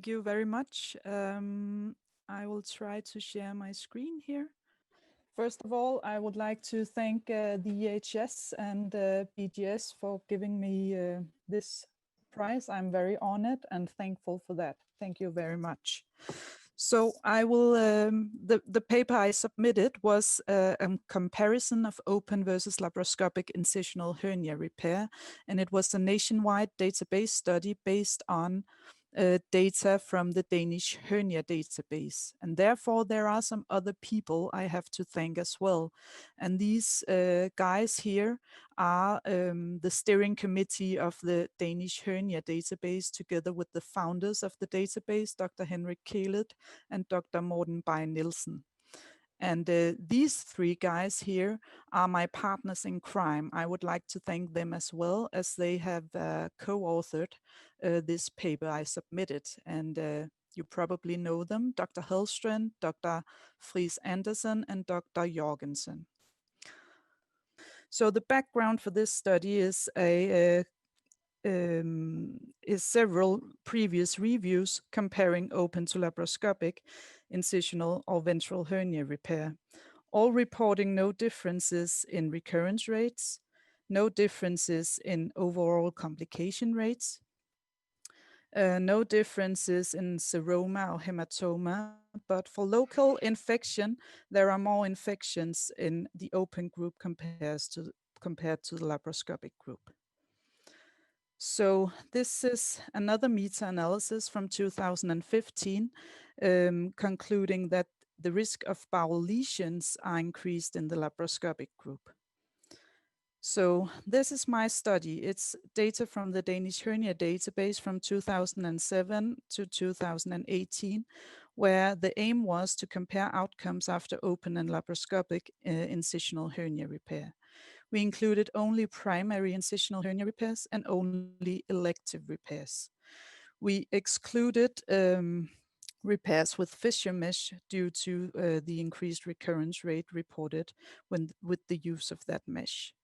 Thank you very much. I will try to share my screen here. First of all, I would like to thank the EHS and BJS for giving me this prize. I'm very honored and thankful for that. Thank you very much. So I will, the paper I submitted was a comparison of open versus laparoscopic incisional hernia repair. And it was a nationwide database study based on data from the Danish hernia database. And therefore there are some other people I have to thank as well. And these guys here are the steering committee of the Danish hernia database, together with the founders of the database, Dr. Henrik Kælet and Dr. Morten Bay Nielsen. And these three guys here are my partners in crime. I would like to thank them as well, as they have co-authored this paper I submitted. And you probably know them: Dr. Hellstrand, Dr. Friis Andersen, and Dr. Jorgensen. So the background for this study is several previous reviews comparing open to laparoscopic incisional or ventral hernia repair, all reporting no differences in recurrence rates, no differences in overall complication rates, no differences in seroma or hematoma, but for local infection, there are more infections in the open group compared to the laparoscopic group. So this is another meta-analysis from 2015, concluding that the risk of bowel lesions are increased in the laparoscopic group. So this is my study. It's data from the Danish hernia database from 2007 to 2018, where the aim was to compare outcomes after open and laparoscopic incisional hernia repair. We included only primary incisional hernia repairs and only elective repairs. We excluded repairs with fissure mesh due to the increased recurrence rate reported with the use of that mesh.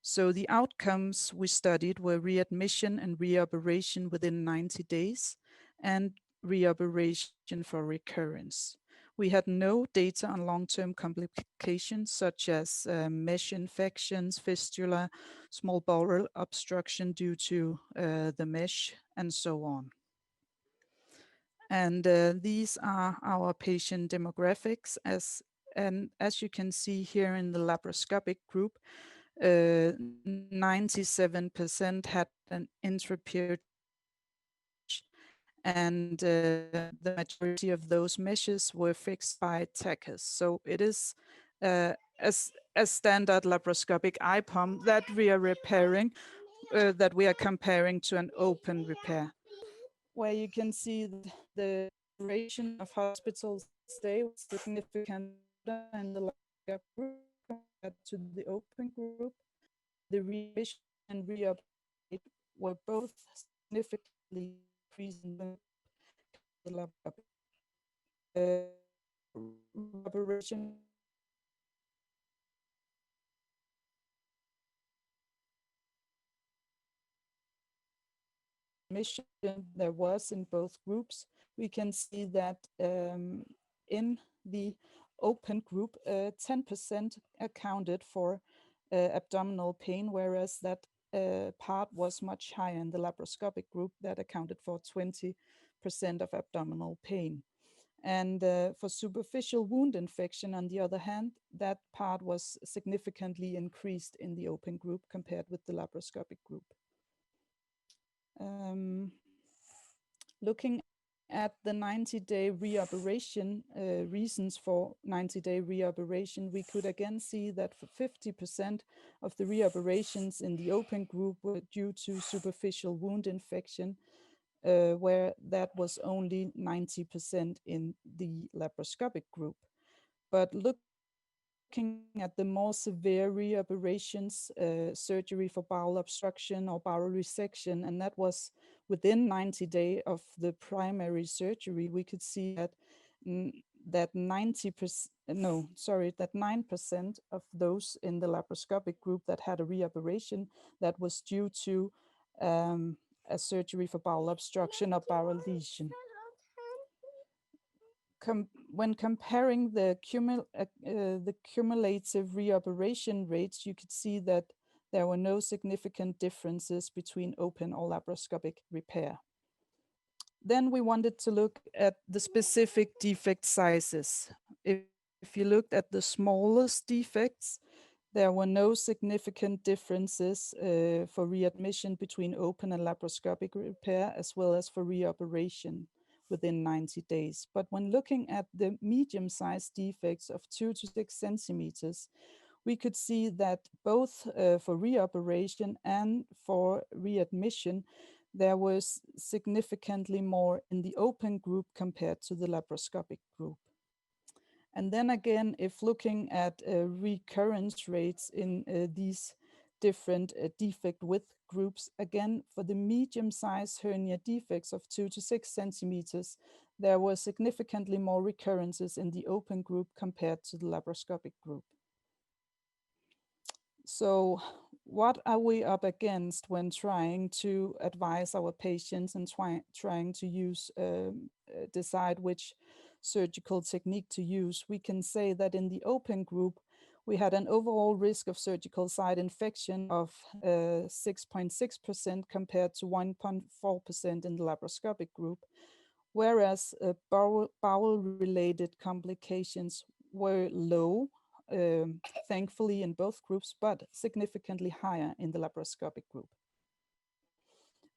So the outcomes we studied were readmission and reoperation within 90 days and reoperation for recurrence. We had no data on long-term complications such as mesh infections, fistula, small bowel obstruction due to the mesh, and so on. And these are our patient demographics. As you can see here in the laparoscopic group, 97% had an intraperiodic mesh, and the majority of those meshes were fixed by TACUS. So it is a standard laparoscopic IPOM that we are repairing, that we are comparing to an open repair, where you can see the duration of hospital stay was significant in the laparoscopic group compared to the open group. The readmission and reoperation were both significantly increasing the laparoscopic. Operation mission there was in both groups. We can see that in the open group, 10% accounted for abdominal pain, whereas that part was much higher in the laparoscopic group that accounted for 20% of abdominal pain. And for superficial wound infection, on the other hand, that part was significantly increased in the open group compared with the laparoscopic group. Looking at the 90-day reoperation, reasons for 90-day reoperation, we could again see that for 50% of the reoperations in the open group were due to superficial wound infection, where that was only 90% in the laparoscopic group. But looking at the more severe reoperations, surgery for bowel obstruction or bowel resection, and that was within 90 days of the primary surgery, we could see that that 9% of those in the laparoscopic group that had a reoperation, that was due to a surgery for bowel obstruction or bowel lesion. when comparing the cumulative reoperation rates, you could see that there were no significant differences between open or laparoscopic repair. Then we wanted to look at the specific defect sizes. If you looked at the smallest defects, there were no significant differences for readmission between open and laparoscopic repair, as well as for reoperation within 90 days. But when looking at the medium-sized defects of 2 to 6 centimeters, we could see that both for reoperation and for readmission, there was significantly more in the open group compared to the laparoscopic group. And then again, if looking at recurrence rates in these different defect width groups, again, for the medium-sized hernia defects of 2 to 6 centimeters, there were significantly more recurrences in the open group compared to the laparoscopic group. So what are we up against when trying to advise our patients and trying to use, decide which surgical technique to use? We can say that in the open group, we had an overall risk of surgical site infection of 6.6% compared to 1.4% in the laparoscopic group, whereas bowel-related complications were low, thankfully in both groups, but significantly higher in the laparoscopic group.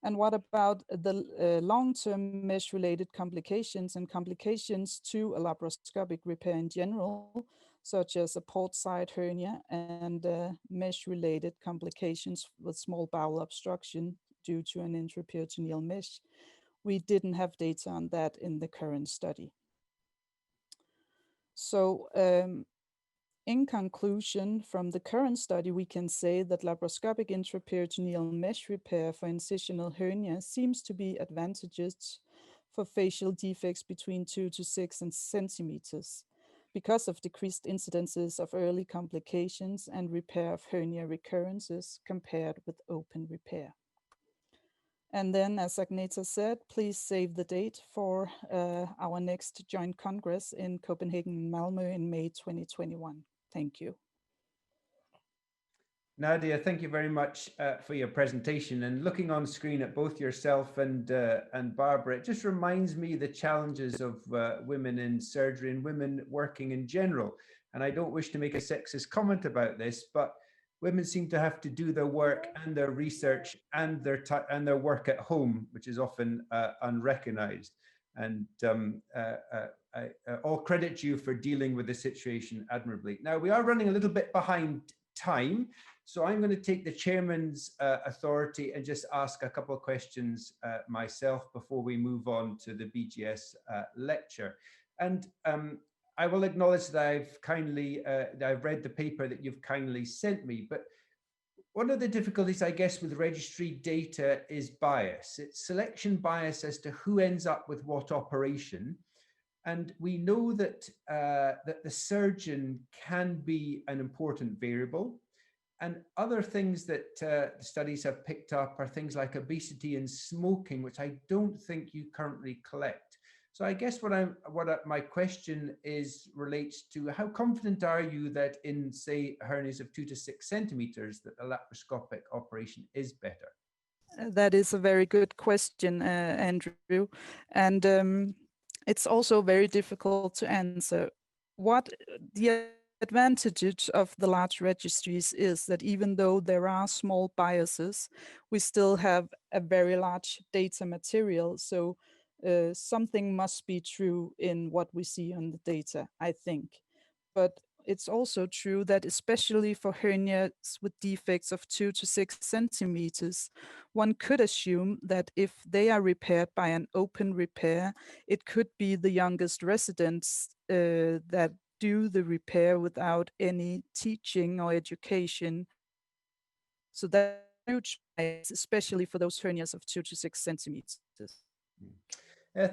And what about the long-term mesh-related complications and complications to a laparoscopic repair in general, such as a port side hernia and mesh-related complications with small bowel obstruction due to an intraperitoneal mesh? We didn't have data on that in the current study. So in conclusion, from the current study, we can say that laparoscopic intraperitoneal mesh repair for incisional hernia seems to be advantageous for facial defects between 2 to 6 centimeters because of decreased incidences of early complications and repair of hernia recurrences compared with open repair. And then, as Agneta said, please save the date for our next joint congress in Copenhagen and Malmö in May 2021. Thank you. Nadia, thank you very much for your presentation. And looking on screen at both yourself and Barbara, it just reminds me the challenges of women in surgery and women working in general. And I don't wish to make a sexist comment about this, but women seem to have to do their work and their research and their work at home, which is often unrecognized. And all credit to you for dealing with the situation admirably. Now, we are running a little bit behind time, so I'm going to take the chairman's authority and just ask a couple of questions myself before we move on to the BJS lecture. And I will acknowledge that I've read the paper that you've kindly sent me, but one of the difficulties, I guess, with registry data is bias. It's selection bias as to who ends up with what operation. And we know that, that the surgeon can be an important variable. And other things that the studies have picked up are things like obesity and smoking, which I don't think you currently collect. So I guess my question is relates to how confident are you that in, say, hernias of 2 to 6 centimeters, that a laparoscopic operation is better? That is a very good question, Andrew. And it's also very difficult to answer. What the advantage of the large registries is that even though there are small biases, we still have a very large data material. So something must be true in what we see on the data, I think. But it's also true that especially for hernias with defects of 2 to 6 centimeters, one could assume that if they are repaired by an open repair, it could be the youngest residents that do the repair without any teaching or education. So that's huge, especially for those hernias of 2 to 6 centimeters.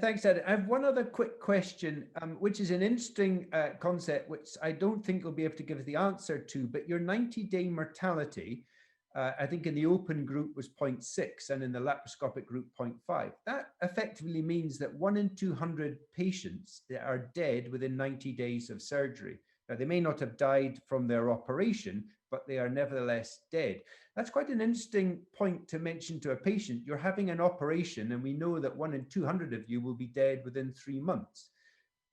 Thanks, Ed. I have one other quick question, which is an interesting concept, which I don't think you'll be able to give the answer to, but your 90-day mortality, I think in the open group was 0.6 and in the laparoscopic group 0.5. That effectively means that 1 in 200 patients are dead within 90 days of surgery. Now, they may not have died from their operation, but they are nevertheless dead. That's quite an interesting point to mention to a patient. You're having an operation and we know that 1 in 200 of you will be dead within 3 months.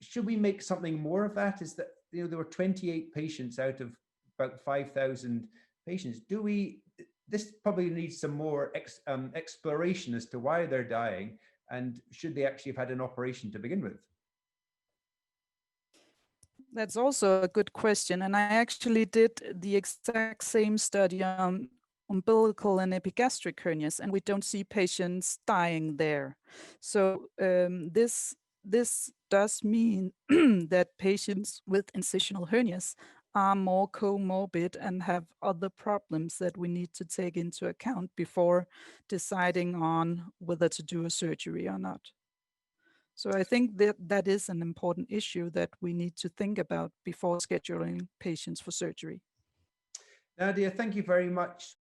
Should we make something more of that? Is that, you know, there were 28 patients out of about 5,000 patients. This probably needs some more exploration as to why they're dying and should they actually have had an operation to begin with? That's also a good question. And I actually did the exact same study on umbilical and epigastric hernias, and we don't see patients dying there. So this does mean that patients with incisional hernias are more comorbid and have other problems that we need to take into account before deciding on whether to do a surgery or not. So I think that is an important issue that we need to think about before scheduling patients for surgery. Nadia, thank you very much